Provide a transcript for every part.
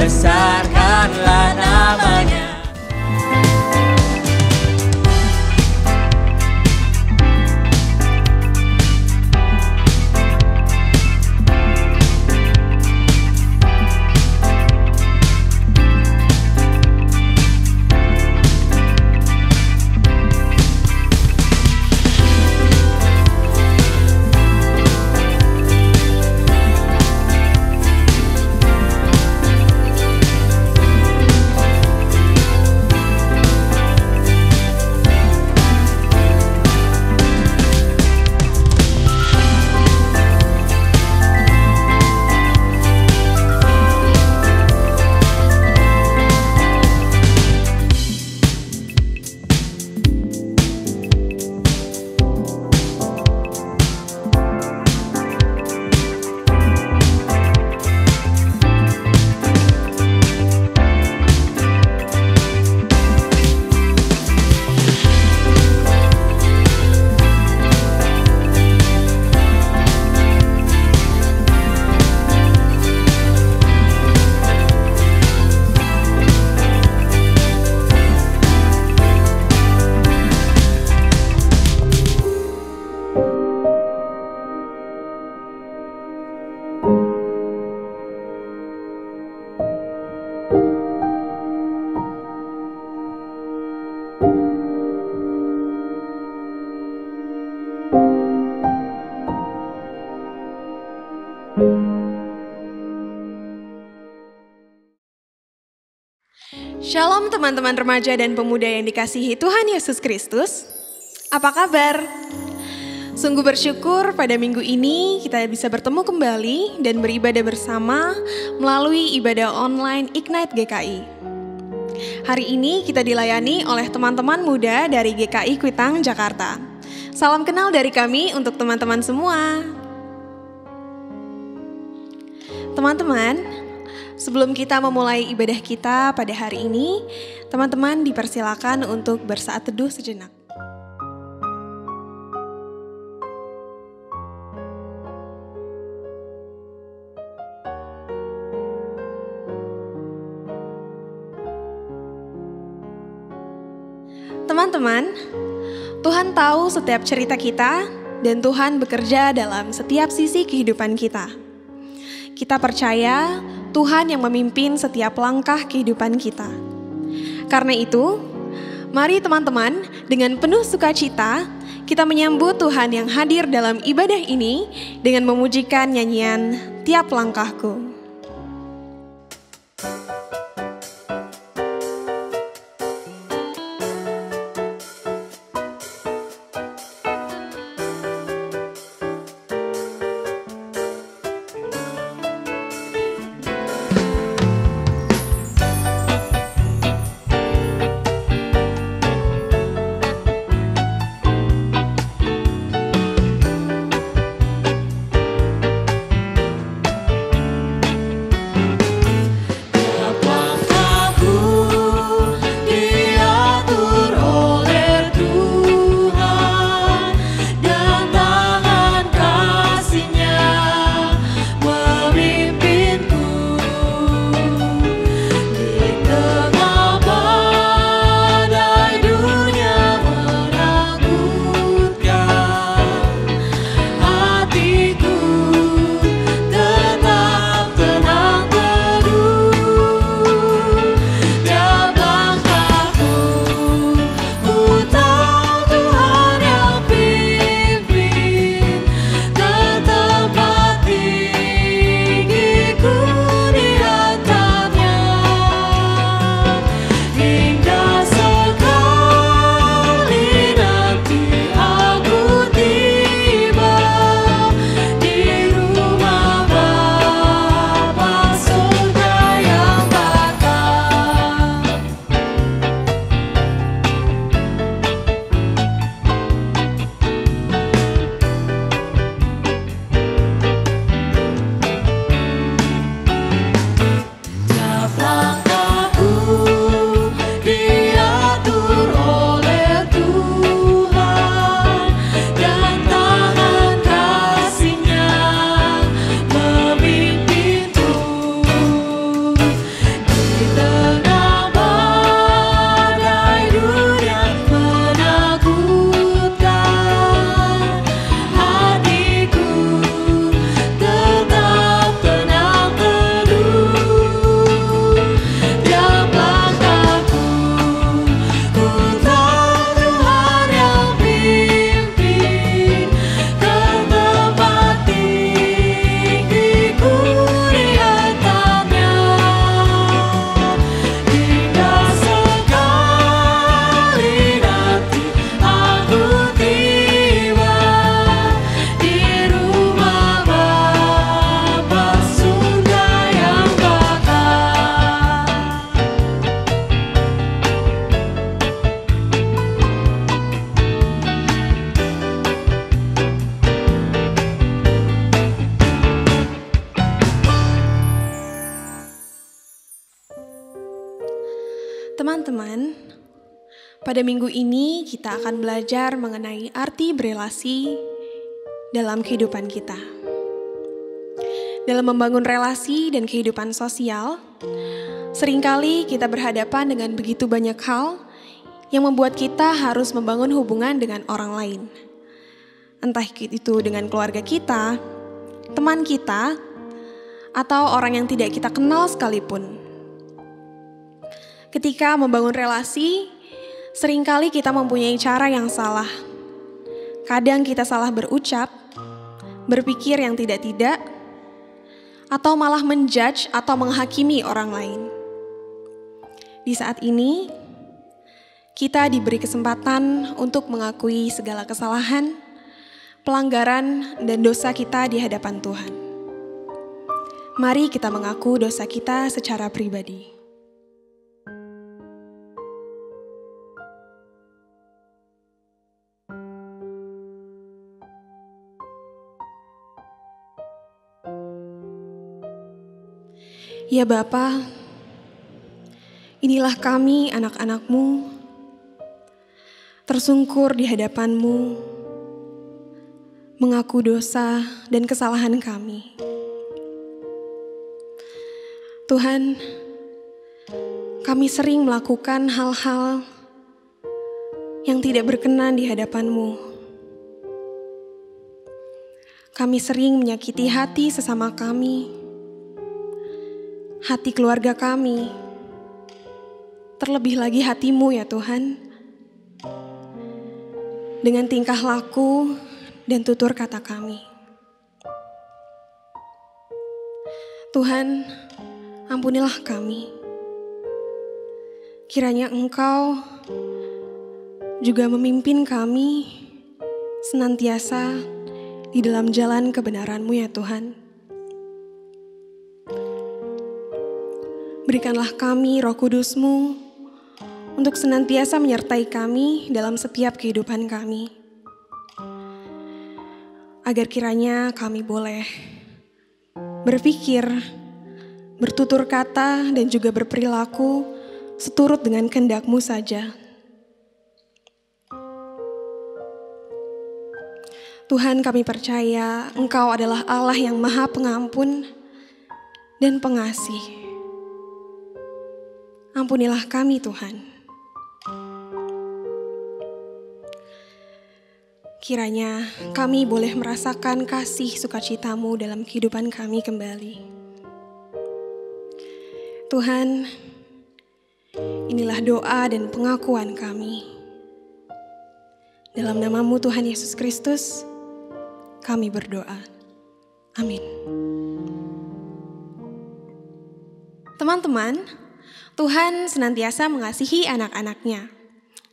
besarkanlah namanya. Shalom teman-teman remaja dan pemuda yang dikasihi Tuhan Yesus Kristus. Apa kabar? Sungguh bersyukur pada minggu ini kita bisa bertemu kembali dan beribadah bersama melalui ibadah online Ignite GKI. Hari ini kita dilayani oleh teman-teman muda dari GKI Kuitang, Jakarta. Salam kenal dari kami untuk teman-teman semua. Teman-teman, sebelum kita memulai ibadah kita pada hari ini, teman-teman dipersilakan untuk bersaat teduh sejenak. Teman-teman, Tuhan tahu setiap cerita kita dan Tuhan bekerja dalam setiap sisi kehidupan kita. Kita percaya Tuhan yang memimpin setiap langkah kehidupan kita. Karena itu, mari teman-teman dengan penuh sukacita kita menyambut Tuhan yang hadir dalam ibadah ini dengan memujikan nyanyian Tiap Langkahku. Teman-teman, pada minggu ini kita akan belajar mengenai arti berelasi dalam kehidupan kita. Dalam membangun relasi dan kehidupan sosial, seringkali kita berhadapan dengan begitu banyak hal yang membuat kita harus membangun hubungan dengan orang lain. Entah itu dengan keluarga kita, teman kita, atau orang yang tidak kita kenal sekalipun. Ketika membangun relasi, seringkali kita mempunyai cara yang salah. Kadang kita salah berucap, berpikir yang tidak-tidak, atau malah menjudge atau menghakimi orang lain. Di saat ini, kita diberi kesempatan untuk mengakui segala kesalahan, pelanggaran, dan dosa kita di hadapan Tuhan. Mari kita mengaku dosa kita secara pribadi. Ya Bapa, inilah kami anak-anak-Mu, tersungkur di hadapan-Mu, mengaku dosa dan kesalahan kami. Tuhan, kami sering melakukan hal-hal yang tidak berkenan di hadapan-Mu. Kami sering menyakiti hati sesama kami, hati keluarga kami, terlebih lagi hati-Mu ya Tuhan, dengan tingkah laku dan tutur kata kami. Tuhan, ampunilah kami. Kiranya Engkau juga memimpin kami senantiasa di dalam jalan kebenaran-Mu ya Tuhan. Berikanlah kami Roh Kudus-Mu untuk senantiasa menyertai kami dalam setiap kehidupan kami. Agar kiranya kami boleh berpikir, bertutur kata, dan juga berperilaku seturut dengan kehendak-Mu saja. Tuhan, kami percaya Engkau adalah Allah yang Maha Pengampun dan Pengasih. Ampunilah kami Tuhan. Kiranya kami boleh merasakan kasih sukacita-Mu dalam kehidupan kami kembali. Tuhan, inilah doa dan pengakuan kami. Dalam nama-Mu Tuhan Yesus Kristus, kami berdoa. Amin. Teman-teman, Tuhan senantiasa mengasihi anak-anak-Nya.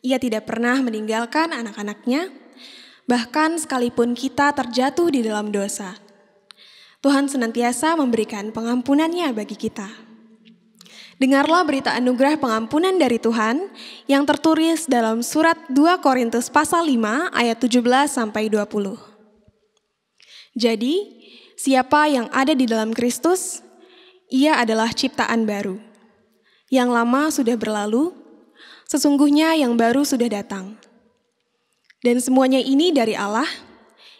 Ia tidak pernah meninggalkan anak-anak-Nya, bahkan sekalipun kita terjatuh di dalam dosa. Tuhan senantiasa memberikan pengampunan-Nya bagi kita. Dengarlah berita anugerah pengampunan dari Tuhan yang tertulis dalam surat 2 Korintus pasal 5 ayat 17-20. Jadi, siapa yang ada di dalam Kristus, ia adalah ciptaan baru. Yang lama sudah berlalu, sesungguhnya yang baru sudah datang. Dan semuanya ini dari Allah,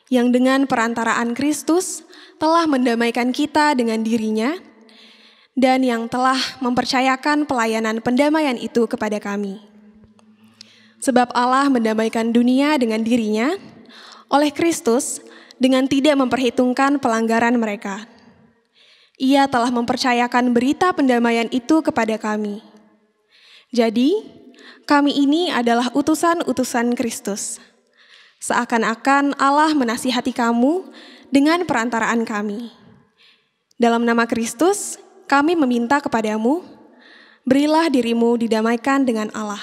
yang dengan perantaraan Kristus telah mendamaikan kita dengan diri-Nya, dan yang telah mempercayakan pelayanan pendamaian itu kepada kami. Sebab Allah mendamaikan dunia dengan diri-Nya, oleh Kristus, dengan tidak memperhitungkan pelanggaran mereka. Ia telah mempercayakan berita pendamaian itu kepada kami. Jadi, kami ini adalah utusan-utusan Kristus. Seakan-akan Allah menasihati kamu dengan perantaraan kami. Dalam nama Kristus, kami meminta kepadamu, berilah dirimu didamaikan dengan Allah.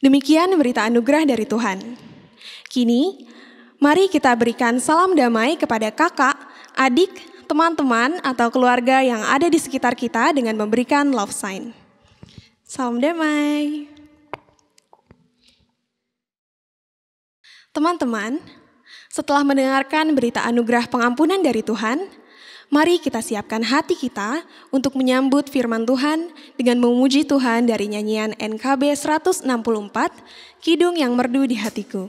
Demikian berita anugerah dari Tuhan. Kini, mari kita berikan salam damai kepada kakak, adik, teman-teman, atau keluarga yang ada di sekitar kita dengan memberikan love sign. Salam damai. Teman-teman, setelah mendengarkan berita anugerah pengampunan dari Tuhan, Mari kita siapkan hati kita untuk menyambut firman Tuhan dengan memuji Tuhan dari nyanyian NKB 164, Kidung yang Merdu di Hatiku.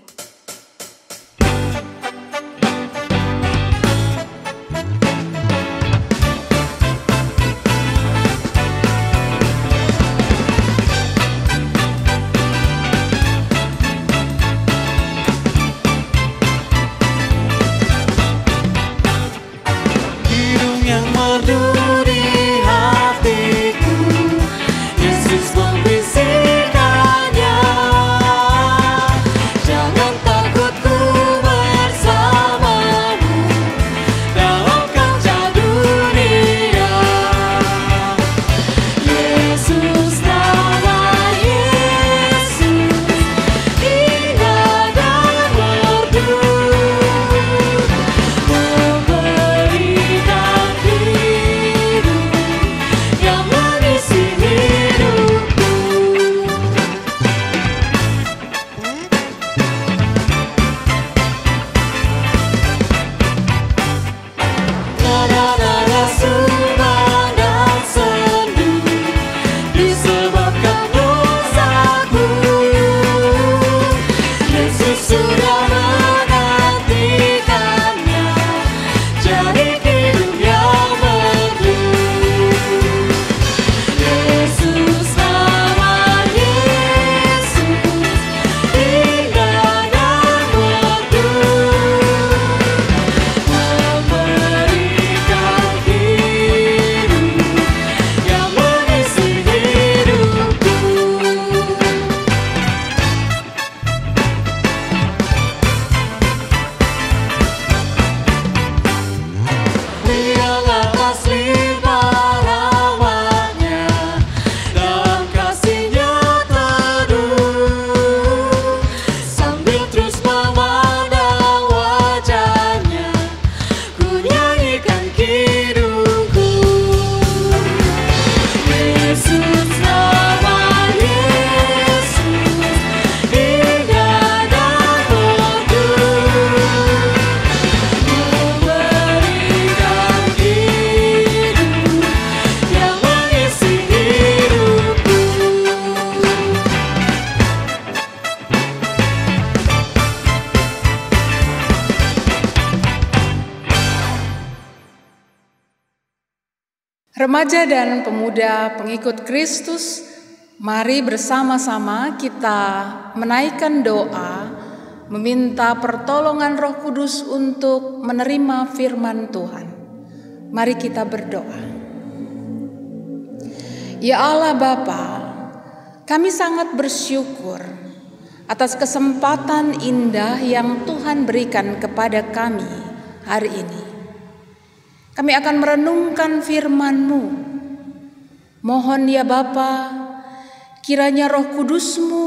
Remaja dan pemuda pengikut Kristus, mari bersama-sama kita menaikkan doa, meminta pertolongan Roh Kudus untuk menerima firman Tuhan. Mari kita berdoa. Ya Allah Bapa, kami sangat bersyukur atas kesempatan indah yang Tuhan berikan kepada kami hari ini. Kami akan merenungkan firman-Mu. Mohon ya Bapa, kiranya Roh Kudus-Mu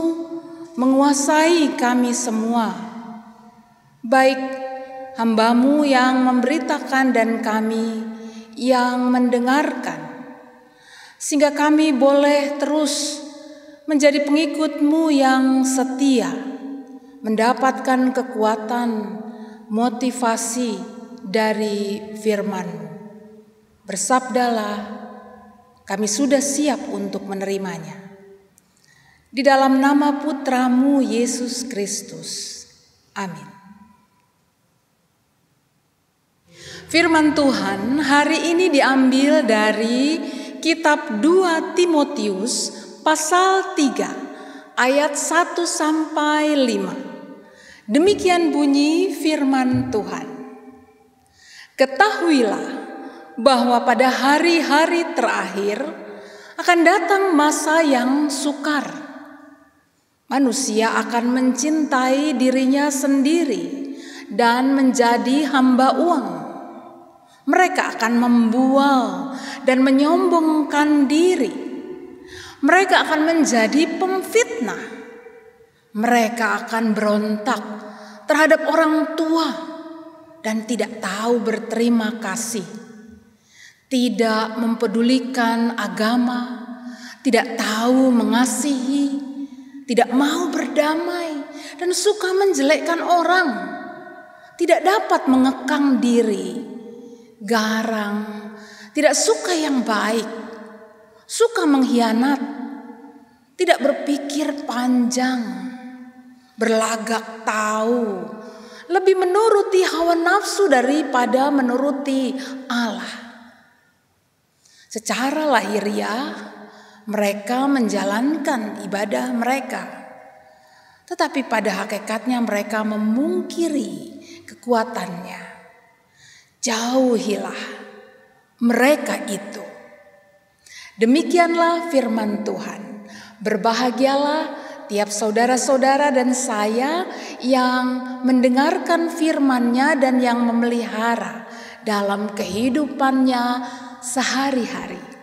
menguasai kami semua, baik hamba-Mu yang memberitakan dan kami yang mendengarkan, sehingga kami boleh terus menjadi pengikut-Mu yang setia, mendapatkan kekuatan, motivasi dari firman-Mu. Bersabdalah, kami sudah siap untuk menerimanya. Di dalam nama Putra-Mu Yesus Kristus. Amin. Firman Tuhan hari ini diambil dari kitab 2 Timotius pasal 3 ayat 1 sampai 5. Demikian bunyi firman Tuhan. Ketahuilah bahwa pada hari-hari terakhir akan datang masa yang sukar. Manusia akan mencintai dirinya sendiri dan menjadi hamba uang. Mereka akan membual dan menyombongkan diri. Mereka akan menjadi pemfitnah. Mereka akan berontak terhadap orang tua dan tidak tahu berterima kasih, tidak mempedulikan agama, tidak tahu mengasihi, tidak mau berdamai, dan suka menjelekkan orang, tidak dapat mengekang diri, garang, tidak suka yang baik, suka mengkhianat, tidak berpikir panjang, berlagak tahu, lebih menuruti hawa nafsu daripada menuruti Allah. Secara lahiriah mereka menjalankan ibadah mereka, tetapi pada hakikatnya mereka memungkiri kekuatannya. Jauhilah mereka itu. Demikianlah firman Tuhan. Berbahagialah tiap saudara-saudara dan saya yang mendengarkan firman-Nya dan yang memelihara dalam kehidupannya sehari-hari.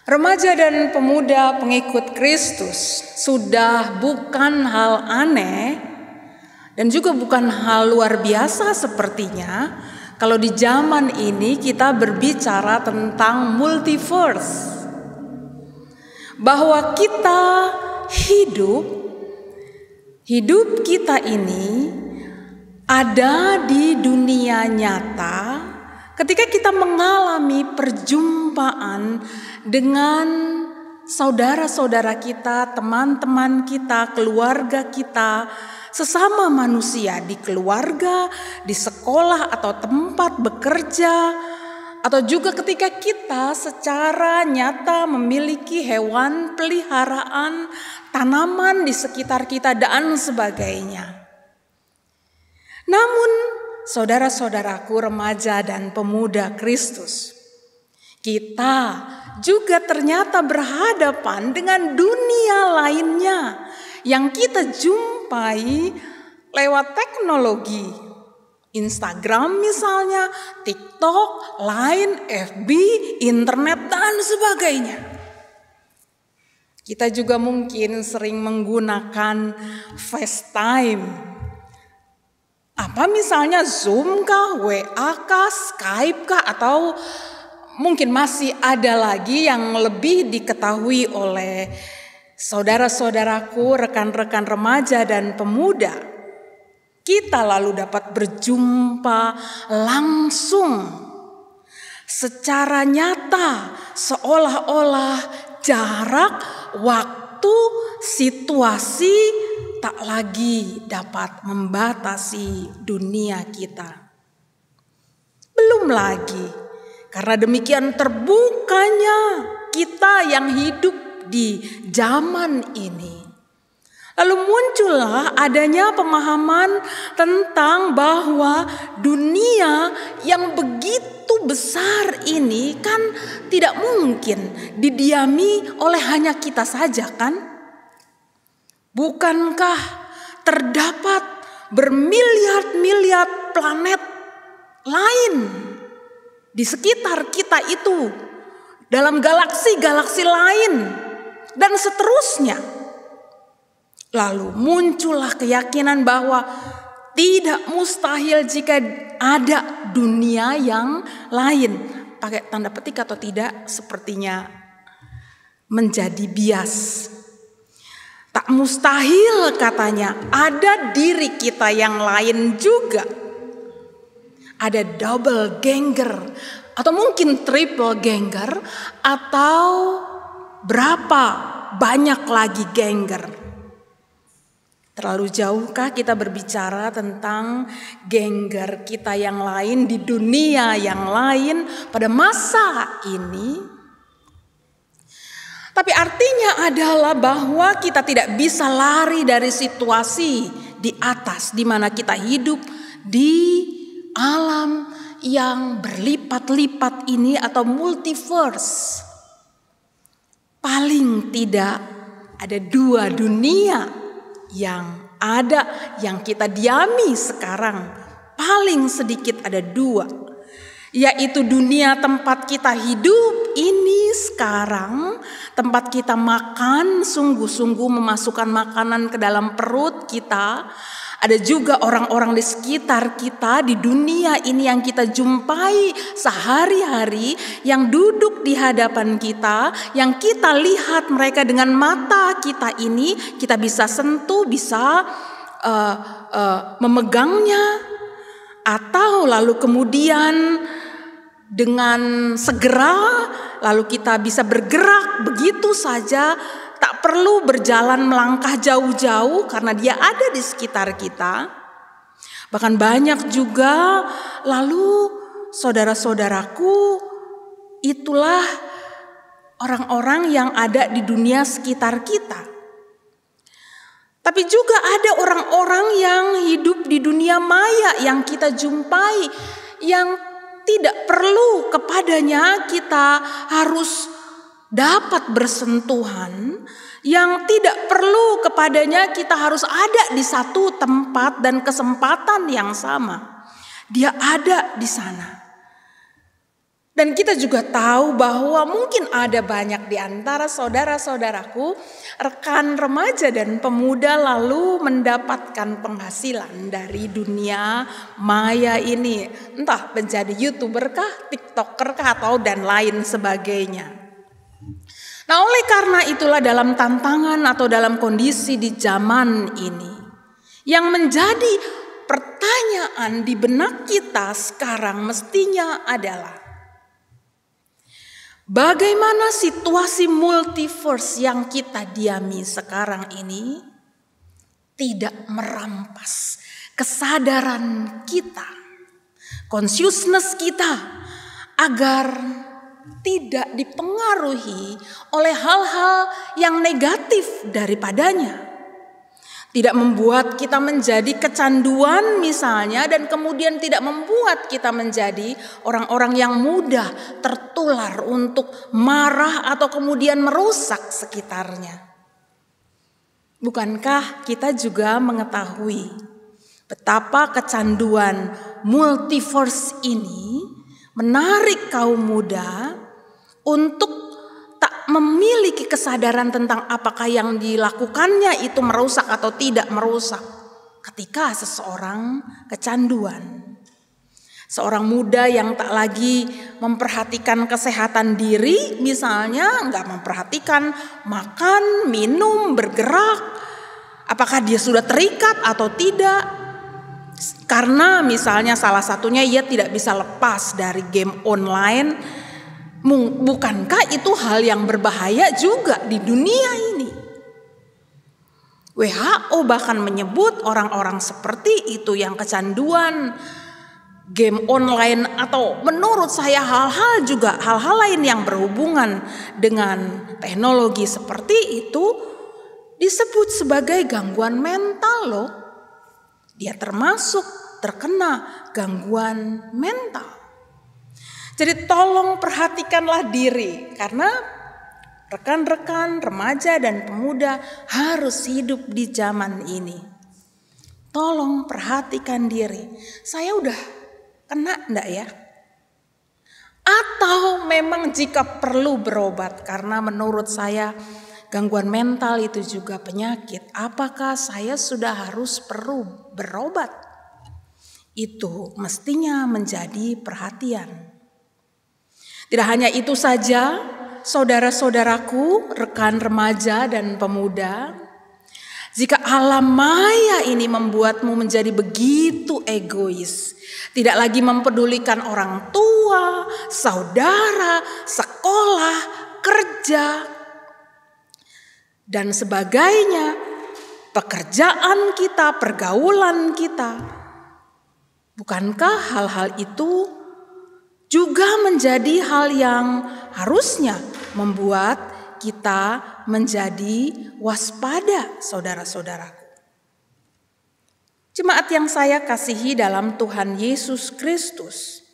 Remaja dan pemuda pengikut Kristus sudah bukan hal aneh dan juga bukan hal luar biasa sepertinya kalau di zaman ini kita berbicara tentang multiverse. Bahwa kita hidup kita ini ada di dunia nyata ketika kita mengalami perjumpaan dengan saudara-saudara kita, teman-teman kita, keluarga kita, sesama manusia di keluarga, di sekolah atau tempat bekerja, atau juga ketika kita secara nyata memiliki hewan peliharaan, tanaman di sekitar kita dan sebagainya. Namun, saudara-saudaraku remaja dan pemuda Kristus, kita juga ternyata berhadapan dengan dunia lainnya yang kita jumpai lewat teknologi. Instagram misalnya, TikTok, Line, FB, internet dan sebagainya. Kita juga mungkin sering menggunakan FaceTime. Apa misalnya Zoom kah, WA kah, Skype kah, atau mungkin masih ada lagi yang lebih diketahui oleh saudara-saudaraku, rekan-rekan remaja dan pemuda. Kita lalu dapat berjumpa langsung secara nyata, seolah-olah jarak, waktu, situasi tak lagi dapat membatasi dunia kita. Belum lagi, karena demikian terbukanya kita yang hidup di zaman ini. Lalu muncullah adanya pemahaman tentang bahwa dunia yang begitu besar ini kan tidak mungkin didiami oleh hanya kita saja kan? Bukankah terdapat bermiliar-miliar planet lain di sekitar kita itu, dalam galaksi-galaksi lain dan seterusnya? Lalu muncullah keyakinan bahwa tidak mustahil jika ada dunia yang lain. Pakai tanda petik atau tidak sepertinya menjadi bias. Tak mustahil katanya ada diri kita yang lain juga. Ada double ganger atau mungkin triple ganger atau berapa banyak lagi ganger. Terlalu jauhkah kita berbicara tentang ganger kita yang lain di dunia yang lain pada masa ini? Tapi artinya adalah bahwa kita tidak bisa lari dari situasi di atas di mana kita hidup di alam yang berlipat-lipat ini atau multiverse. Paling tidak ada dua dunia yang ada, yang kita diami sekarang. Paling sedikit ada dua, yaitu dunia tempat kita hidup ini sekarang, tempat kita makan, sungguh-sungguh memasukkan makanan ke dalam perut kita, Ada juga orang-orang di sekitar kita di dunia ini yang kita jumpai sehari-hari, yang duduk di hadapan kita, yang kita lihat mereka dengan mata kita ini, kita bisa sentuh, bisa memegangnya, atau lalu kemudian dengan segera lalu kita bisa bergerak begitu saja, tak perlu berjalan melangkah jauh-jauh karena dia ada di sekitar kita. Bahkan banyak juga lalu saudara-saudaraku, itulah orang-orang yang ada di dunia sekitar kita. Tapi juga ada orang-orang yang hidup di dunia maya yang kita jumpai, yang tidak perlu kepadanya kita harus dapat bersentuhan, yang tidak perlu kepadanya kita harus ada di satu tempat dan kesempatan yang sama. Dia ada di sana. Dan kita juga tahu bahwa mungkin ada banyak di antara saudara-saudaraku, rekan remaja dan pemuda lalu mendapatkan penghasilan dari dunia maya ini. Entah menjadi YouTuber kah, TikToker kah, atau dan lain sebagainya. Nah, oleh karena itulah dalam tantangan atau dalam kondisi di zaman ini, yang menjadi pertanyaan di benak kita sekarang mestinya adalah, bagaimana situasi multiverse yang kita diami sekarang ini tidak merampas kesadaran kita, consciousness kita, agar tidak dipengaruhi oleh hal-hal yang negatif daripadanya. Tidak membuat kita menjadi kecanduan misalnya, dan kemudian tidak membuat kita menjadi orang-orang yang mudah tertular untuk marah atau kemudian merusak sekitarnya. Bukankah kita juga mengetahui betapa kecanduan multiverse ini menarik kaum muda untuk tak memiliki kesadaran tentang apakah yang dilakukannya itu merusak atau tidak merusak ketika seseorang kecanduan. Seorang muda yang tak lagi memperhatikan kesehatan diri, misalnya nggak memperhatikan makan, minum, bergerak, apakah dia sudah terikat atau tidak. Karena misalnya salah satunya ia tidak bisa lepas dari game online. Bukankah itu hal yang berbahaya juga di dunia ini? WHO bahkan menyebut orang-orang seperti itu yang kecanduan game online, atau menurut saya hal-hal lain yang berhubungan dengan teknologi seperti itu disebut sebagai gangguan mental loh. Dia termasuk terkena gangguan mental. Jadi tolong perhatikanlah diri, karena rekan-rekan remaja dan pemuda harus hidup di zaman ini. Tolong perhatikan diri. Saya udah kena enggak ya? Atau memang jika perlu berobat, karena menurut saya gangguan mental itu juga penyakit, apakah saya sudah harus perlu berobat? Itu mestinya menjadi perhatian. Tidak hanya itu saja, saudara-saudaraku, rekan remaja dan pemuda, jika alam maya ini membuatmu menjadi begitu egois, tidak lagi mempedulikan orang tua, saudara, sekolah, kerja, dan sebagainya, pekerjaan kita, pergaulan kita, bukankah hal-hal itu juga menjadi hal yang harusnya membuat kita menjadi waspada, saudara-saudaraku. Jemaat yang saya kasihi dalam Tuhan Yesus Kristus,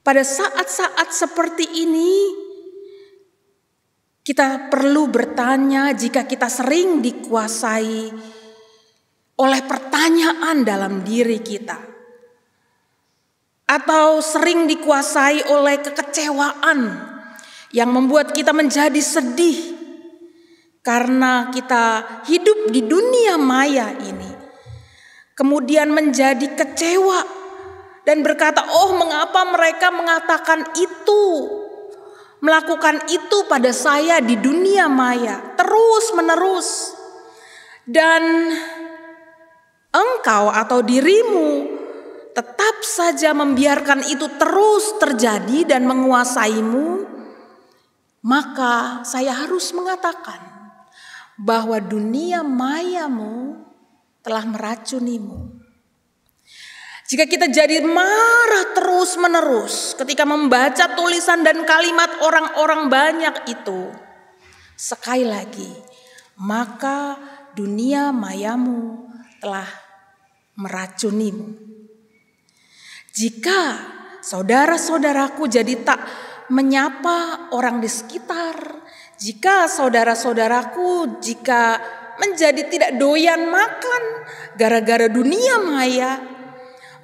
pada saat-saat seperti ini kita perlu bertanya, jika kita sering dikuasai oleh pertanyaan dalam diri kita, atau sering dikuasai oleh kekecewaan yang membuat kita menjadi sedih karena kita hidup di dunia maya ini, kemudian menjadi kecewa dan berkata, oh mengapa mereka mengatakan itu, melakukan itu pada saya di dunia maya terus menerus. Dan engkau atau dirimu tetap saja membiarkan itu terus terjadi dan menguasaimu, maka saya harus mengatakan bahwa dunia mayamu telah meracunimu. Jika kita jadi marah terus menerus ketika membaca tulisan dan kalimat orang-orang banyak itu, sekali lagi, maka dunia mayamu telah meracunimu. Jika saudara-saudaraku jadi tak menyapa orang di sekitar, jika saudara-saudaraku menjadi tidak doyan makan gara-gara dunia maya,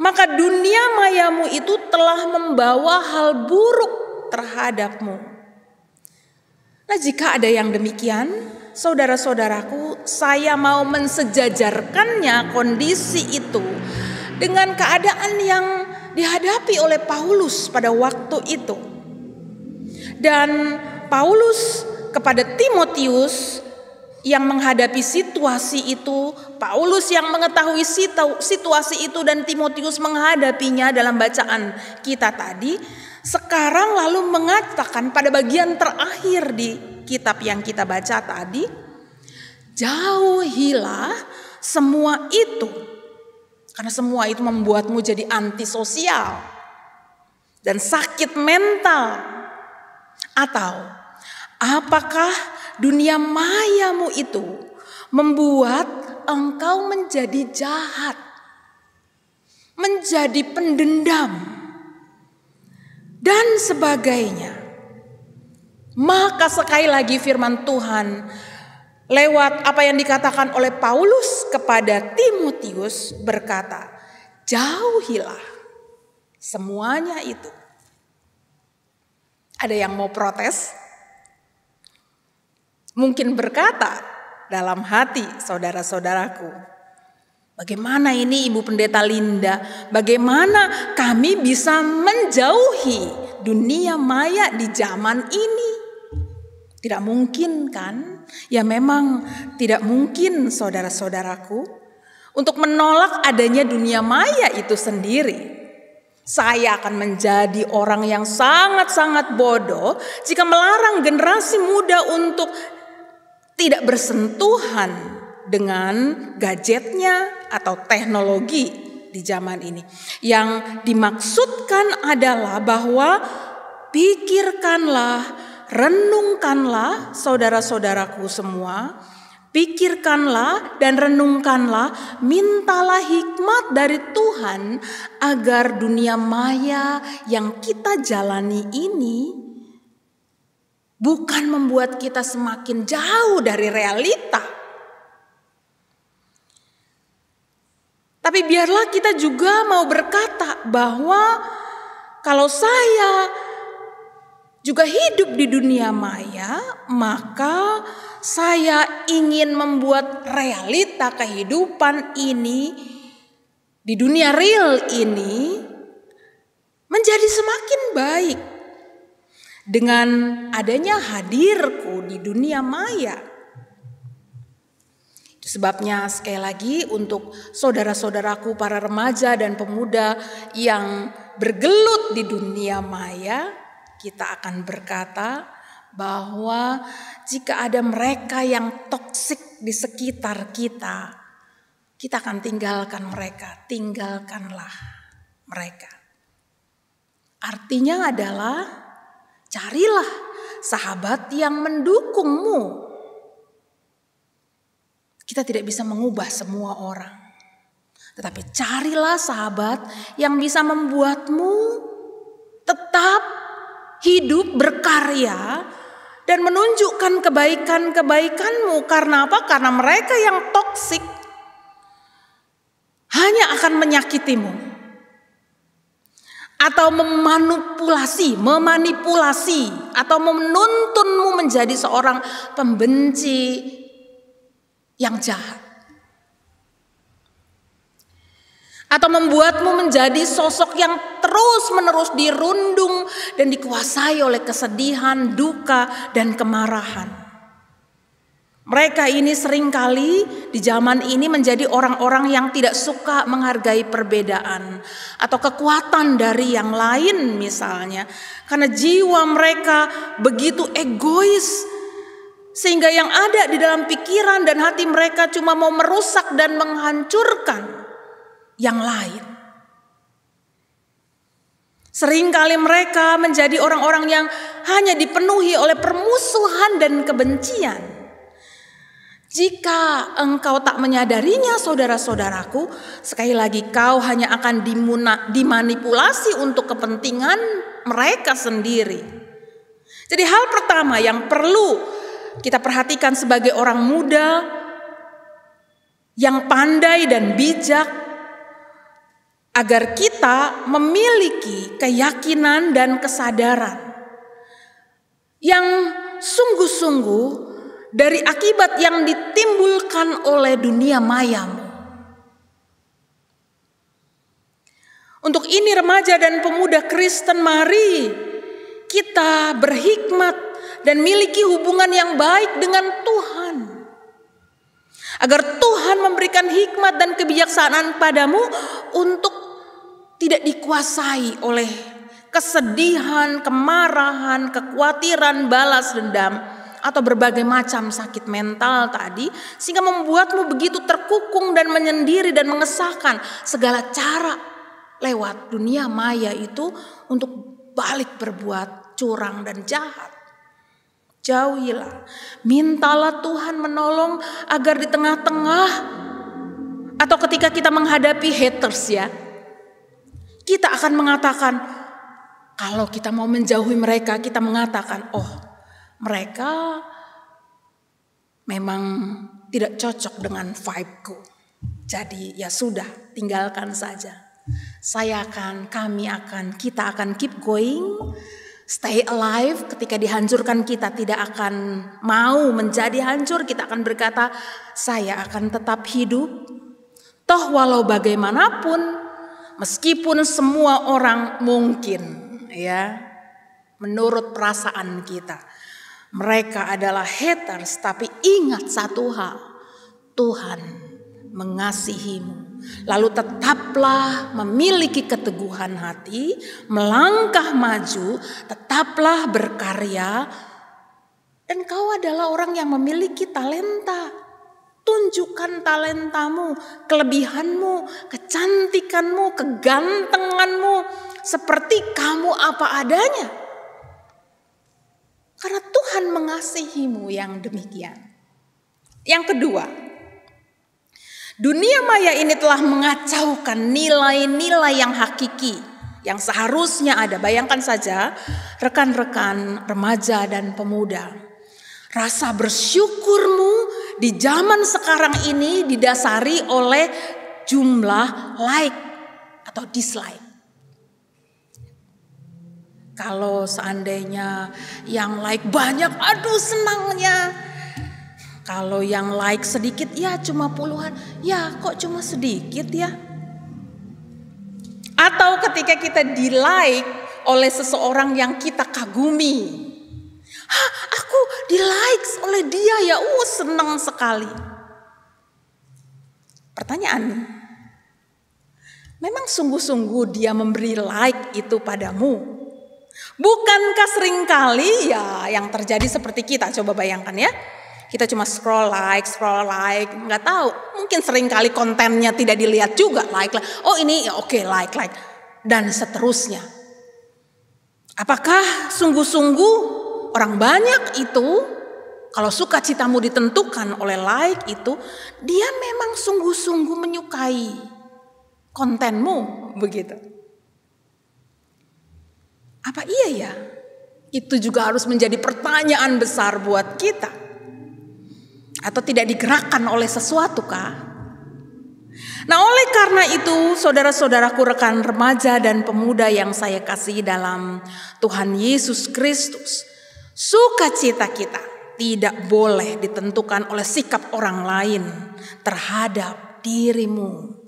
maka dunia mayamu itu telah membawa hal buruk terhadapmu. Nah, jika ada yang demikian, saudara-saudaraku, saya mau mensejajarkannya kondisi itu dengan keadaan yang dihadapi oleh Paulus pada waktu itu. Dan Paulus kepada Timotius yang menghadapi situasi itu, Paulus yang mengetahui situasi itu dan Timotius menghadapinya dalam bacaan kita tadi, sekarang lalu mengatakan pada bagian terakhir di kitab yang kita baca tadi, jauhilah semua itu, karena semua itu membuatmu jadi antisosial dan sakit mental. Atau apakah dunia mayamu itu membuat engkau menjadi jahat, menjadi pendendam, dan sebagainya? Maka sekali lagi firman Tuhan lewat apa yang dikatakan oleh Paulus kepada Timotius berkata, jauhilah semuanya itu. Ada yang mau protes? Mungkin berkata dalam hati, saudara-saudaraku, bagaimana ini Ibu Pendeta Linda? Bagaimana kami bisa menjauhi dunia maya di zaman ini? Tidak mungkin kan? Ya memang tidak mungkin, saudara-saudaraku, untuk menolak adanya dunia maya itu sendiri. Saya akan menjadi orang yang sangat-sangat bodoh jika melarang generasi muda untuk tidak bersentuhan dengan gadgetnya atau teknologi di zaman ini. Yang dimaksudkan adalah bahwa pikirkanlah, renungkanlah saudara-saudaraku semua, pikirkanlah dan renungkanlah, mintalah hikmat dari Tuhan agar dunia maya yang kita jalani ini bukan membuat kita semakin jauh dari realita. Tapi biarlah kita juga mau berkata bahwa kalau saya juga hidup di dunia maya, maka saya ingin membuat realita kehidupan ini di dunia real ini menjadi semakin baik dengan adanya hadirku di dunia maya. Itu sebabnya sekali lagi untuk saudara-saudaraku para remaja dan pemuda yang bergelut di dunia maya, kita akan berkata bahwa jika ada mereka yang toksik di sekitar kita, kita akan tinggalkan mereka, tinggalkanlah mereka. Artinya adalah carilah sahabat yang mendukungmu. Kita tidak bisa mengubah semua orang, tetapi carilah sahabat yang bisa membuatmu tetap hidup berkarya dan menunjukkan kebaikan-kebaikanmu. Karena apa? Karena mereka yang toksik hanya akan menyakitimu atau memanipulasi atau menuntunmu menjadi seorang pembenci yang jahat. Atau membuatmu menjadi sosok yang terus-menerus dirundung dan dikuasai oleh kesedihan, duka, dan kemarahan. Mereka ini seringkali di zaman ini menjadi orang-orang yang tidak suka menghargai perbedaan atau kekuatan dari yang lain misalnya. Karena jiwa mereka begitu egois sehingga yang ada di dalam pikiran dan hati mereka cuma mau merusak dan menghancurkan yang lain. Seringkali mereka menjadi orang-orang yang hanya dipenuhi oleh permusuhan dan kebencian. Jika engkau tak menyadarinya, saudara-saudaraku, sekali lagi kau hanya akan dimanipulasi untuk kepentingan mereka sendiri. Jadi hal pertama yang perlu kita perhatikan sebagai orang muda yang pandai dan bijak, agar kita memiliki keyakinan dan kesadaran yang sungguh-sungguh dari akibat yang ditimbulkan oleh dunia mayamu. Untuk ini remaja dan pemuda Kristen, mari kita berhikmat dan miliki hubungan yang baik dengan Tuhan. Agar Tuhan memberikan hikmat dan kebijaksanaan padamu untuk tidak dikuasai oleh kesedihan, kemarahan, kekhawatiran, balas dendam, atau berbagai macam sakit mental tadi, sehingga membuatmu begitu terkukung dan menyendiri dan mengesahkan segala cara lewat dunia maya itu untuk balik berbuat curang dan jahat. Jauhilah, mintalah Tuhan menolong agar di tengah-tengah atau ketika kita menghadapi haters ya, kita akan mengatakan, kalau kita mau menjauhi mereka, kita mengatakan, oh mereka memang tidak cocok dengan vibe-ku. Jadi ya sudah, tinggalkan saja. Kita akan keep going, stay alive. Ketika dihancurkan kita tidak akan mau menjadi hancur. Kita akan berkata, saya akan tetap hidup. Toh walau bagaimanapun, meskipun semua orang mungkin ya menurut perasaan kita mereka adalah haters, tapi ingat satu hal, Tuhan mengasihimu. Lalu tetaplah memiliki keteguhan hati, melangkah maju, tetaplah berkarya, dan kau adalah orang yang memiliki talenta. Tunjukkan talentamu, kelebihanmu, kecantikanmu, kegantenganmu, seperti kamu apa adanya. Karena Tuhan mengasihimu yang demikian. Yang kedua, dunia maya ini telah mengacaukan nilai-nilai yang hakiki, yang seharusnya ada. Bayangkan saja rekan-rekan remaja dan pemuda. Rasa bersyukurmu di zaman sekarang ini didasari oleh jumlah like atau dislike. Kalau seandainya yang like banyak, aduh senangnya. Kalau yang like sedikit, ya cuma puluhan, ya kok cuma sedikit ya. Atau ketika kita di like oleh seseorang yang kita kagumi. Aku di likes oleh dia ya, senang sekali. Pertanyaan, memang sungguh-sungguh dia memberi like itu padamu? Bukankah seringkali ya yang terjadi seperti kita, coba bayangkan ya. Kita cuma scroll like, nggak tahu. Mungkin seringkali kontennya tidak dilihat juga, like. Oh ini ya oke, like. Dan seterusnya. Apakah sungguh-sungguh orang banyak itu, kalau sukacitamu ditentukan oleh like itu, dia memang sungguh-sungguh menyukai kontenmu, begitu? Apa iya ya? Itu juga harus menjadi pertanyaan besar buat kita. Atau tidak digerakkan oleh sesuatu kah? Nah, oleh karena itu, saudara-saudaraku, rekan remaja dan pemuda yang saya kasihi dalam Tuhan Yesus Kristus, Sukacita kita tidak boleh ditentukan oleh sikap orang lain terhadap dirimu.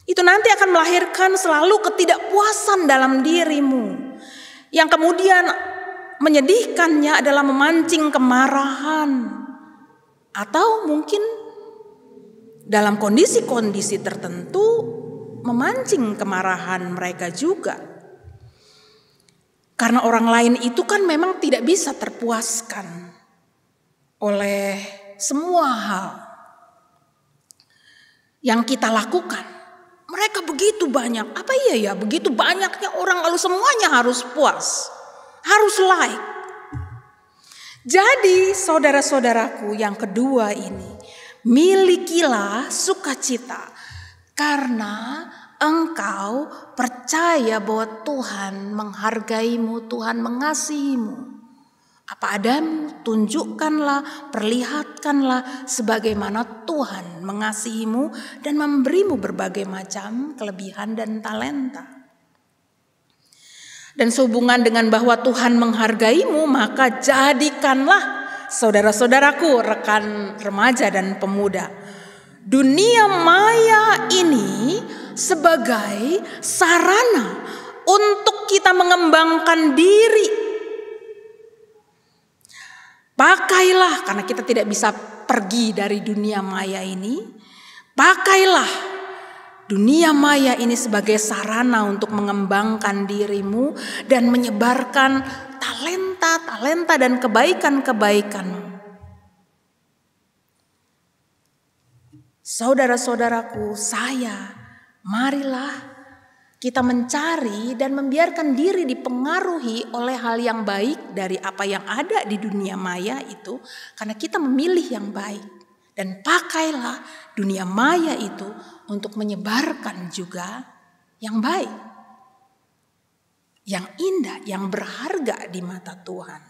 Itu nanti akan melahirkan selalu ketidakpuasan dalam dirimu. Yang kemudian menyedihkannya adalah memancing kemarahan. Atau mungkin dalam kondisi-kondisi tertentu memancing kemarahan mereka juga. Karena orang lain itu kan memang tidak bisa terpuaskan oleh semua hal yang kita lakukan. Mereka begitu banyak, apa iya ya begitu banyaknya orang lalu semuanya harus puas, harus like. Jadi saudara-saudaraku yang kedua ini, milikilah sukacita karena engkau percaya bahwa Tuhan menghargaimu, Tuhan mengasihimu. Apa adamu, tunjukkanlah, perlihatkanlah sebagaimana Tuhan mengasihimu dan memberimu berbagai macam kelebihan dan talenta. Dan sehubungan dengan bahwa Tuhan menghargaimu, maka jadikanlah saudara-saudaraku, rekan remaja dan pemuda, dunia maya ini sebagai sarana untuk kita mengembangkan diri. Pakailah, karena kita tidak bisa pergi dari dunia maya ini. Pakailah dunia maya ini sebagai sarana untuk mengembangkan dirimu dan menyebarkan talenta-talenta dan kebaikan-kebaikanmu. Saudara-saudaraku, marilah kita mencari dan membiarkan diri dipengaruhi oleh hal yang baik dari apa yang ada di dunia maya itu, karena kita memilih yang baik. Dan pakailah dunia maya itu untuk menyebarkan juga yang baik, yang indah, yang berharga di mata Tuhan.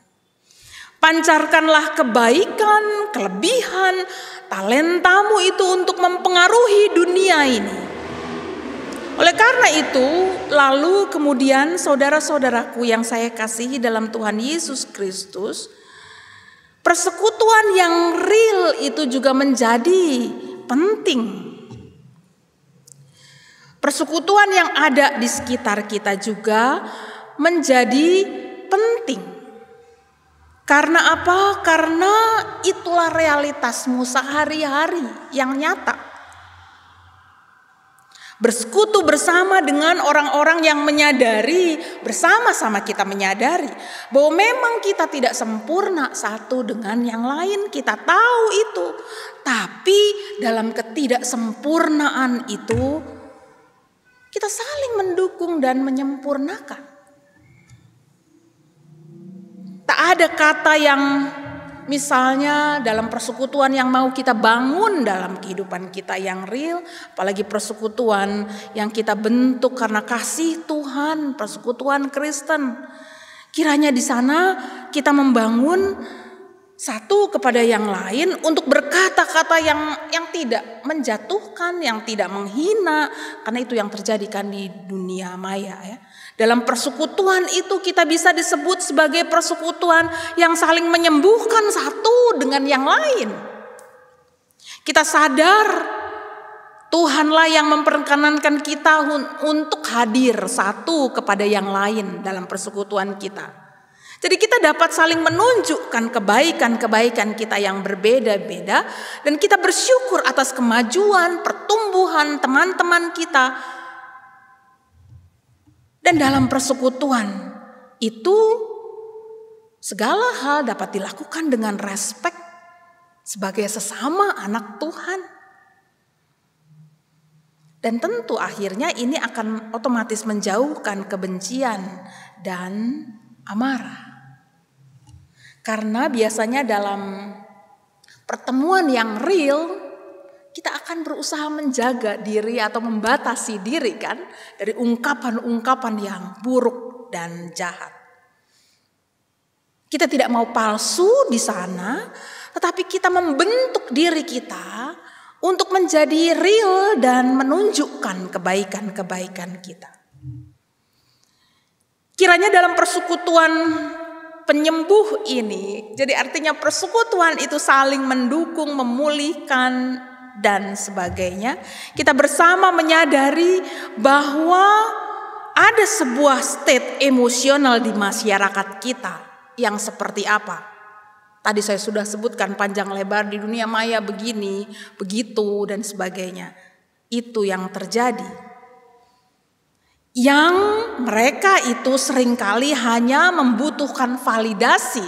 Pancarkanlah kebaikan, kelebihan, talentamu itu untuk mempengaruhi dunia ini. Oleh karena itu, lalu kemudian saudara-saudaraku yang saya kasihi dalam Tuhan Yesus Kristus, persekutuan yang real itu juga menjadi penting. Persekutuan yang ada di sekitar kita juga menjadi penting. Karena apa? Karena itulah realitasmu sehari-hari yang nyata. Bersekutu bersama dengan orang-orang yang menyadari, bersama-sama kita menyadari bahwa memang kita tidak sempurna satu dengan yang lain, kita tahu itu. Tapi dalam ketidaksempurnaan itu kita saling mendukung dan menyempurnakan. Tak ada kata yang misalnya dalam persekutuan yang mau kita bangun dalam kehidupan kita yang real, apalagi persekutuan yang kita bentuk karena kasih Tuhan, persekutuan Kristen. Kiranya di sana kita membangun satu kepada yang lain untuk berkata-kata yang tidak menjatuhkan, yang tidak menghina, karena itu yang terjadi kan di dunia maya ya. Dalam persekutuan itu kita bisa disebut sebagai persekutuan yang saling menyembuhkan satu dengan yang lain. Kita sadar Tuhanlah yang memperkenankan kita untuk hadir satu kepada yang lain dalam persekutuan kita. Jadi kita dapat saling menunjukkan kebaikan-kebaikan kita yang berbeda-beda. Dan kita bersyukur atas kemajuan, pertumbuhan teman-teman kita. Dan dalam persekutuan itu segala hal dapat dilakukan dengan respek sebagai sesama anak Tuhan. Dan tentu akhirnya ini akan otomatis menjauhkan kebencian dan amarah. Karena biasanya dalam pertemuan yang real kita akan berusaha menjaga diri atau membatasi diri kan dari ungkapan-ungkapan yang buruk dan jahat. Kita tidak mau palsu di sana, tetapi kita membentuk diri kita untuk menjadi real dan menunjukkan kebaikan-kebaikan kita. Kiranya dalam persekutuan penyembuh ini. Jadi artinya persekutuan itu saling mendukung, memulihkan dan sebagainya. Kita bersama menyadari bahwa ada sebuah state emosional di masyarakat kita yang seperti apa. Tadi saya sudah sebutkan panjang lebar, di dunia maya begini, begitu dan sebagainya. Itu yang terjadi. Yang mereka itu seringkali hanya membutuhkan validasi,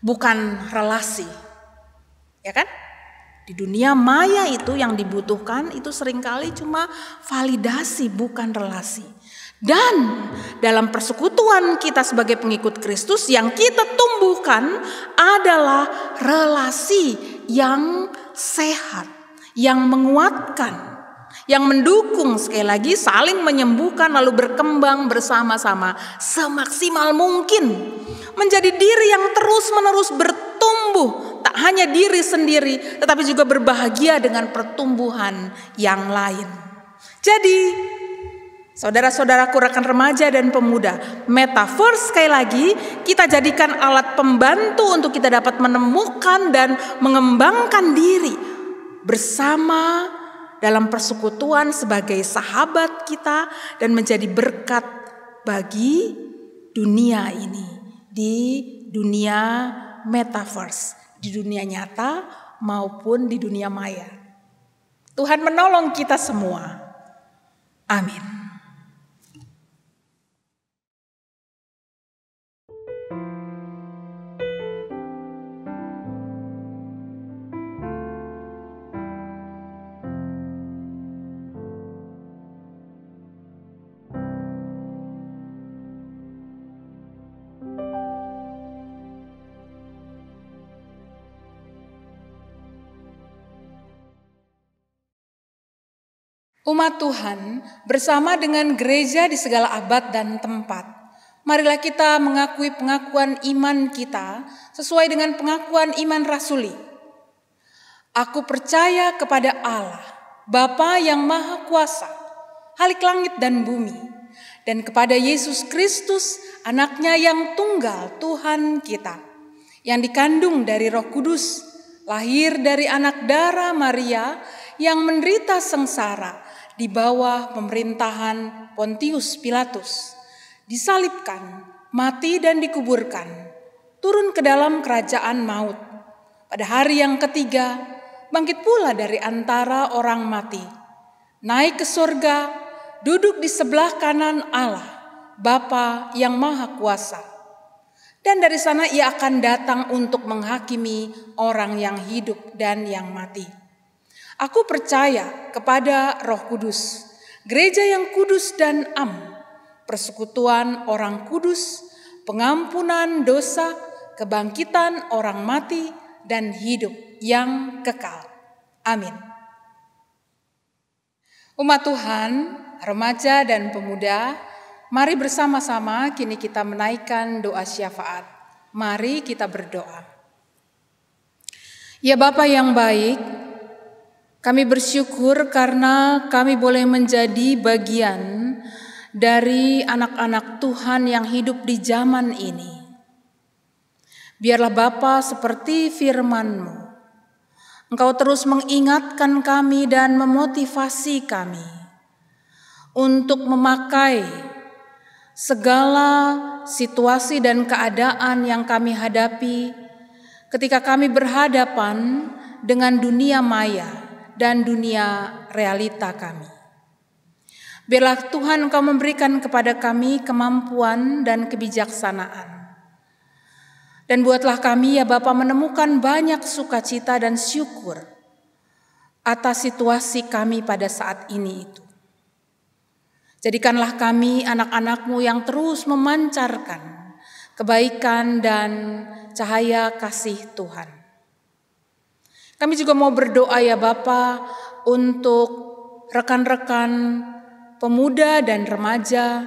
bukan relasi. Ya kan? Di dunia maya itu yang dibutuhkan itu seringkali cuma validasi, bukan relasi. Dan dalam persekutuan kita sebagai pengikut Kristus yang kita tumbuhkan adalah relasi yang sehat, yang menguatkan, yang mendukung, sekali lagi saling menyembuhkan lalu berkembang bersama-sama semaksimal mungkin. Menjadi diri yang terus-menerus bertumbuh, tak hanya diri sendiri tetapi juga berbahagia dengan pertumbuhan yang lain. Jadi saudara-saudaraku, rekan remaja dan pemuda, metaverse sekali lagi kita jadikan alat pembantu untuk kita dapat menemukan dan mengembangkan diri bersama dalam persekutuan sebagai sahabat kita dan menjadi berkat bagi dunia ini, di dunia metaverse, di dunia nyata maupun di dunia maya. Tuhan menolong kita semua. Amin. Umat Tuhan bersama dengan gereja di segala abad dan tempat, marilah kita mengakui pengakuan iman kita sesuai dengan pengakuan iman rasuli. Aku percaya kepada Allah, Bapa yang Maha Kuasa, Khalik langit dan bumi, dan kepada Yesus Kristus, Anaknya yang tunggal Tuhan kita, yang dikandung dari Roh Kudus, lahir dari anak darah Maria, yang menderita sengsara di bawah pemerintahan Pontius Pilatus, disalibkan, mati dan dikuburkan, turun ke dalam kerajaan maut. Pada hari yang ketiga, bangkit pula dari antara orang mati, naik ke surga, duduk di sebelah kanan Allah, Bapa yang Maha Kuasa. Dan dari sana ia akan datang untuk menghakimi orang yang hidup dan yang mati. Aku percaya kepada Roh Kudus, gereja yang kudus dan am, persekutuan orang kudus, pengampunan dosa, kebangkitan orang mati, dan hidup yang kekal. Amin. Umat Tuhan, remaja dan pemuda, mari bersama-sama kini kita menaikkan doa syafaat. Mari kita berdoa. Ya Bapa yang baik, kami bersyukur karena kami boleh menjadi bagian dari anak-anak Tuhan yang hidup di zaman ini. Biarlah Bapa seperti firman-Mu, Engkau terus mengingatkan kami dan memotivasi kami untuk memakai segala situasi dan keadaan yang kami hadapi ketika kami berhadapan dengan dunia maya dan dunia realita kami. Biarlah Tuhan Engkau memberikan kepada kami kemampuan dan kebijaksanaan. Dan buatlah kami ya Bapa menemukan banyak sukacita dan syukur atas situasi kami pada saat ini itu. Jadikanlah kami anak-anak-Mu yang terus memancarkan kebaikan dan cahaya kasih Tuhan. Kami juga mau berdoa ya Bapa untuk rekan-rekan pemuda dan remaja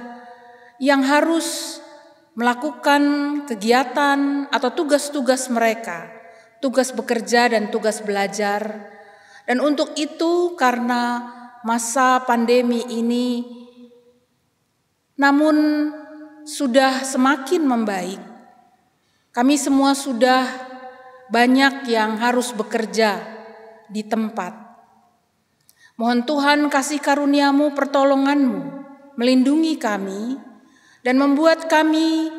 yang harus melakukan kegiatan atau tugas-tugas mereka, tugas bekerja dan tugas belajar. Dan untuk itu karena masa pandemi ini namun sudah semakin membaik, Kami semua sudah banyak yang harus bekerja di tempat. Mohon Tuhan kasih karunia-Mu, pertolongan-Mu, melindungi kami dan membuat kami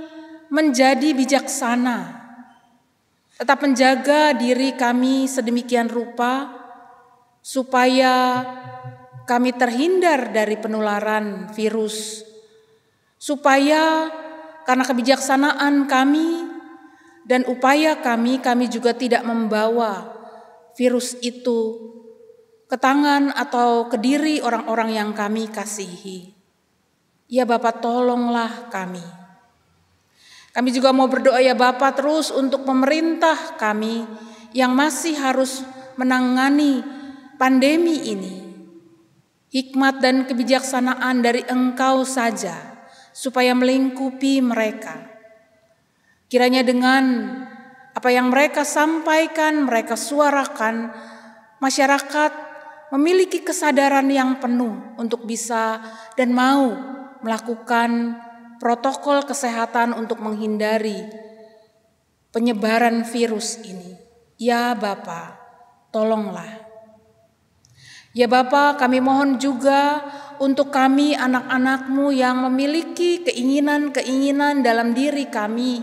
menjadi bijaksana. Tetap menjaga diri kami sedemikian rupa supaya kami terhindar dari penularan virus. Supaya karena kebijaksanaan kami dan upaya kami juga tidak membawa virus itu ke tangan atau ke diri orang-orang yang kami kasihi. Ya Bapa, tolonglah kami. Kami juga mau berdoa ya Bapa terus untuk pemerintah kami yang masih harus menangani pandemi ini. Hikmat dan kebijaksanaan dari Engkau saja supaya melingkupi mereka. Kiranya dengan apa yang mereka sampaikan, mereka suarakan, masyarakat memiliki kesadaran yang penuh untuk bisa dan mau melakukan protokol kesehatan untuk menghindari penyebaran virus ini. Ya Bapa, tolonglah. Ya Bapa, kami mohon juga untuk kami anak-anak-Mu yang memiliki keinginan-keinginan dalam diri kami,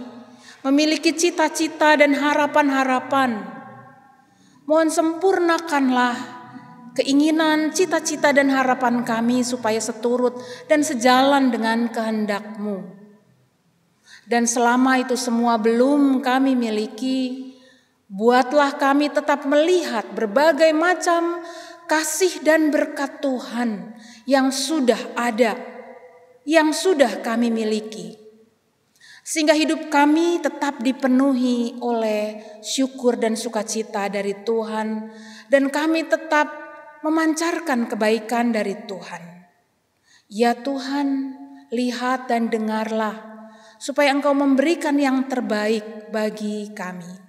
memiliki cita-cita dan harapan-harapan. Mohon sempurnakanlah keinginan, cita-cita dan harapan kami supaya seturut dan sejalan dengan kehendak-Mu. Dan selama itu semua belum kami miliki, buatlah kami tetap melihat berbagai macam kasih dan berkat Tuhan yang sudah ada, yang sudah kami miliki. Sehingga hidup kami tetap dipenuhi oleh syukur dan sukacita dari Tuhan, dan kami tetap memancarkan kebaikan dari Tuhan. Ya Tuhan, lihat dan dengarlah, supaya Engkau memberikan yang terbaik bagi kami.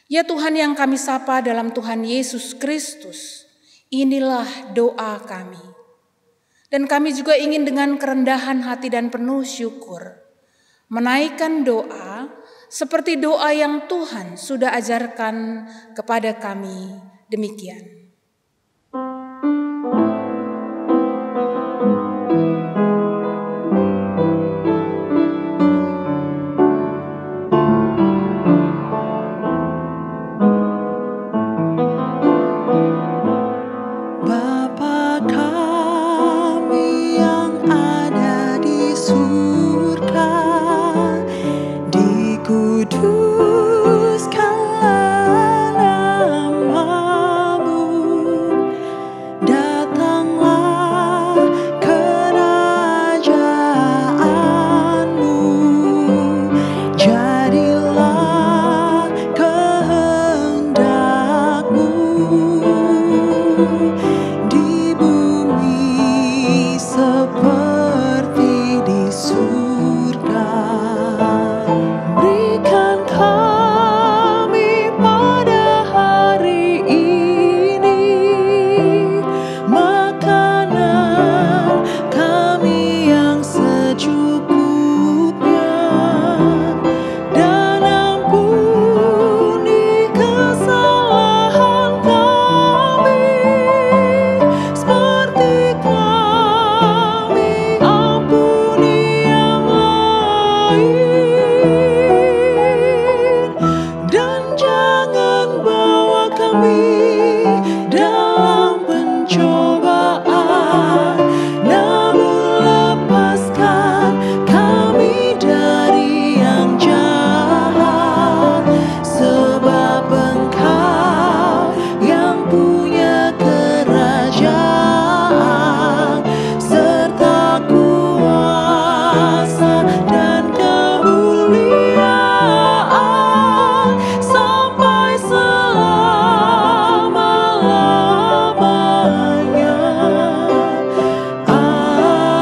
Ya Tuhan yang kami sapa dalam Tuhan Yesus Kristus, inilah doa kami. Dan kami juga ingin dengan kerendahan hati dan penuh syukur, menaikkan doa seperti doa yang Tuhan sudah ajarkan kepada kami. Demikian. Bapa kami yang ada di surga, dikuduskanlah nama-Mu, datanglah kerajaanmu, jadilah kehendak-Mu di bumi seperti di surga. Berikan kami pada hari ini makanan kami yang secukupnya, dan ampuni kesalahan kami seperti kami ampuni yang lain, dan jangan bawa kami dalam pencobaan, namun lepaskan kami dari yang jahat, sebab Engkau yang punya kerajaan serta kuasa dan kemuliaan sampai selama-lamanya. Amin.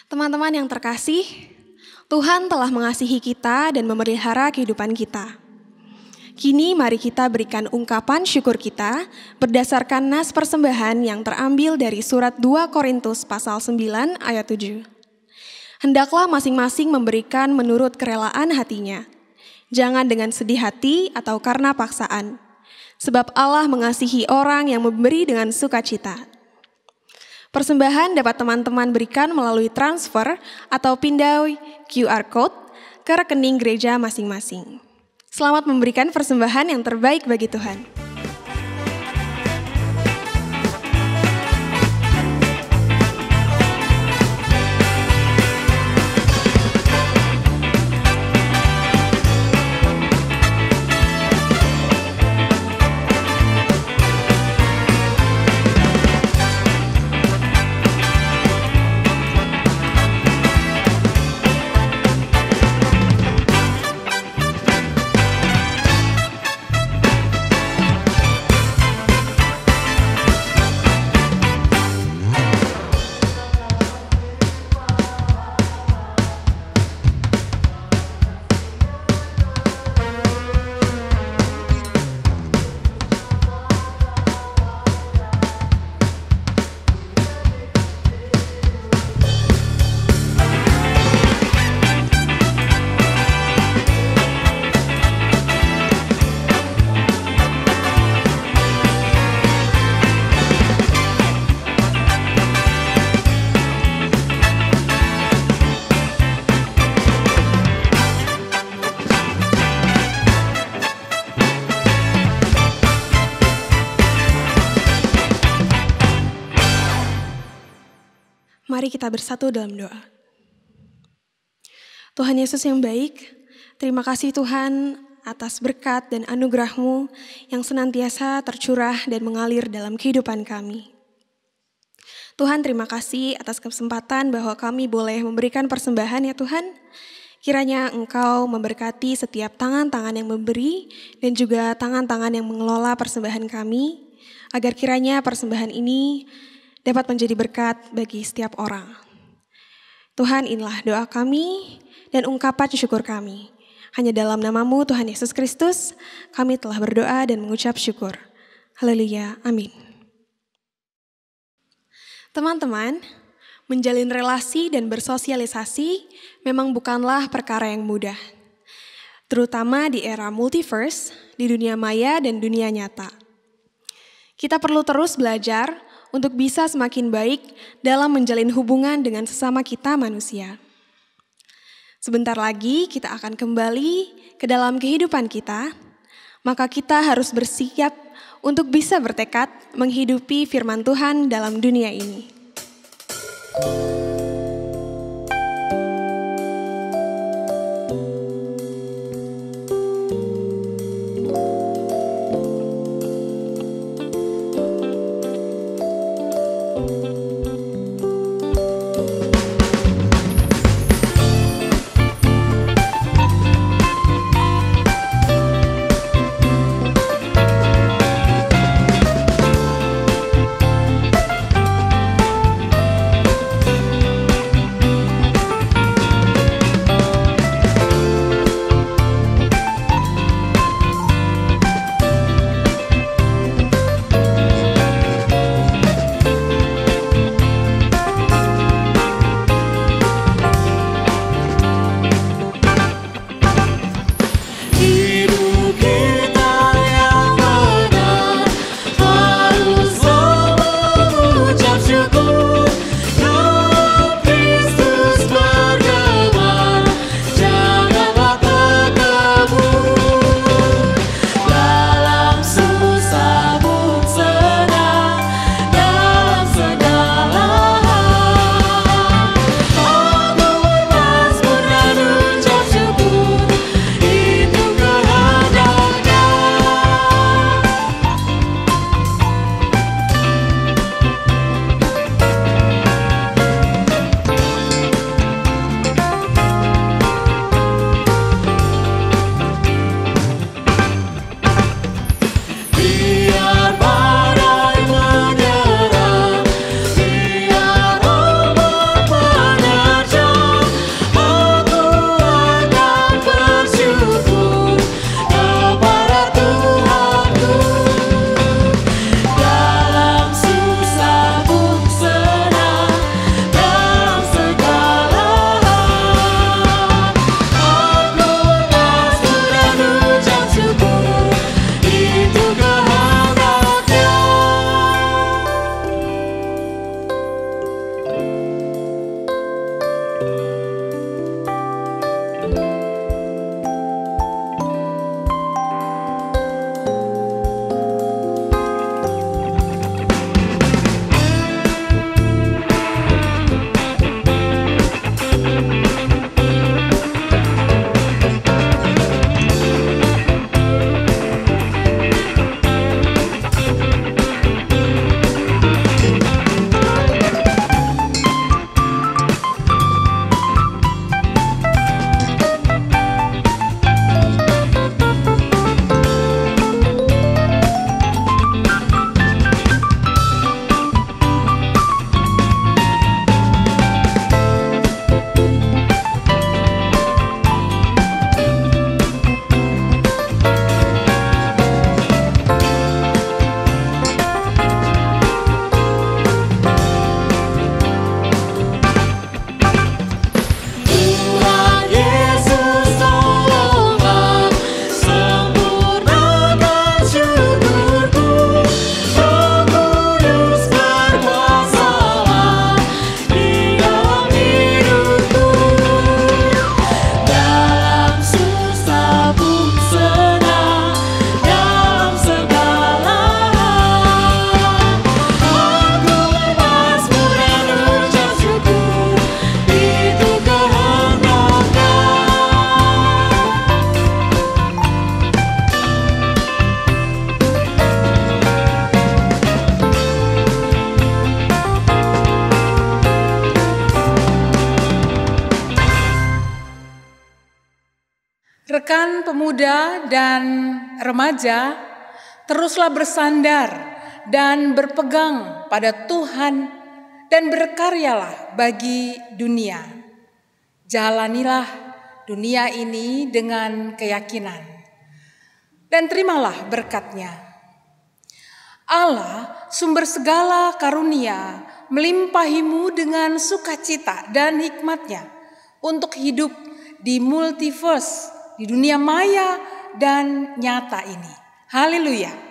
Teman-teman yang terkasih, Tuhan telah mengasihi kita dan memelihara kehidupan kita. Kini mari kita berikan ungkapan syukur kita berdasarkan nas persembahan yang terambil dari surat 2 Korintus pasal 9 ayat 7. Hendaklah masing-masing memberikan menurut kerelaan hatinya. Jangan dengan sedih hati atau karena paksaan. Sebab Allah mengasihi orang yang memberi dengan sukacita. Persembahan dapat teman-teman berikan melalui transfer atau pindai QR Code ke rekening gereja masing-masing. Selamat memberikan persembahan yang terbaik bagi Tuhan. Mari kita bersatu dalam doa. Tuhan Yesus yang baik, terima kasih Tuhan atas berkat dan anugerah-Mu yang senantiasa tercurah dan mengalir dalam kehidupan kami. Tuhan, terima kasih atas kesempatan bahwa kami boleh memberikan persembahan ya Tuhan. Kiranya Engkau memberkati setiap tangan-tangan yang memberi dan juga tangan-tangan yang mengelola persembahan kami, agar kiranya persembahan ini dapat menjadi berkat bagi setiap orang. Tuhan, inilah doa kami dan ungkapan syukur kami. Hanya dalam nama-Mu Tuhan Yesus Kristus, kami telah berdoa dan mengucap syukur. Haleluya, amin. Teman-teman, menjalin relasi dan bersosialisasi memang bukanlah perkara yang mudah. Terutama di era multiverse, di dunia maya dan dunia nyata. Kita perlu terus belajar untuk bisa semakin baik dalam menjalin hubungan dengan sesama kita manusia. Sebentar lagi kita akan kembali ke dalam kehidupan kita, maka kita harus bersiap untuk bisa bertekad menghidupi firman Tuhan dalam dunia ini. Rekan pemuda dan remaja, teruslah bersandar dan berpegang pada Tuhan dan berkaryalah bagi dunia. Jalanilah dunia ini dengan keyakinan dan terimalah berkat-Nya. Allah, sumber segala karunia, melimpahimu dengan sukacita dan hikmat-Nya untuk hidup di multiverse, di dunia maya dan nyata ini. Haleluya.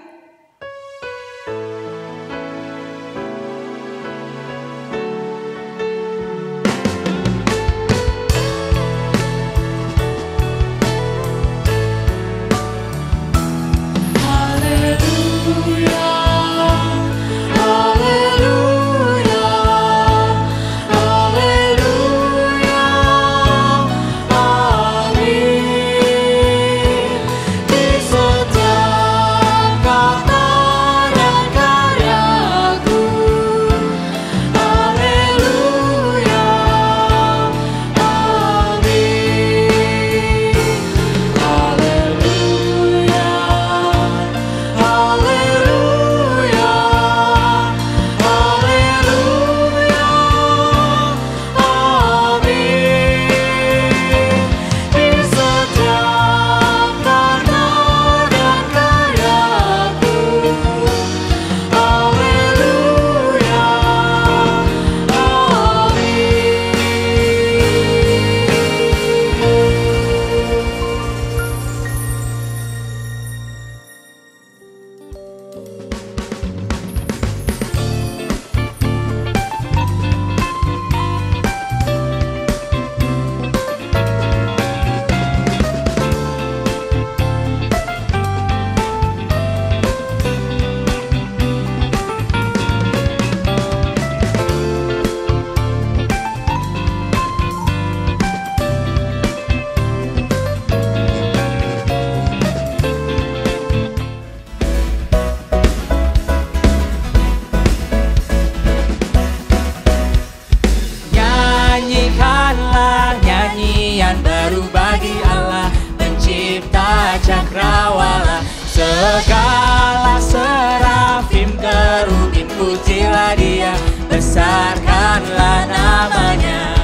Segala serafim kerubim pujilah Dia, besarkanlah namanya.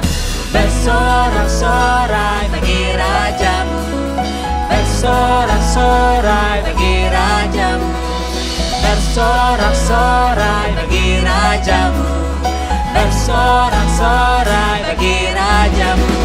Bersorak-sorai bagi Rajamu, bersorak-sorai bagi Rajamu, bersorak-sorai bagi Rajamu, bersorak-sorai bagi Rajamu.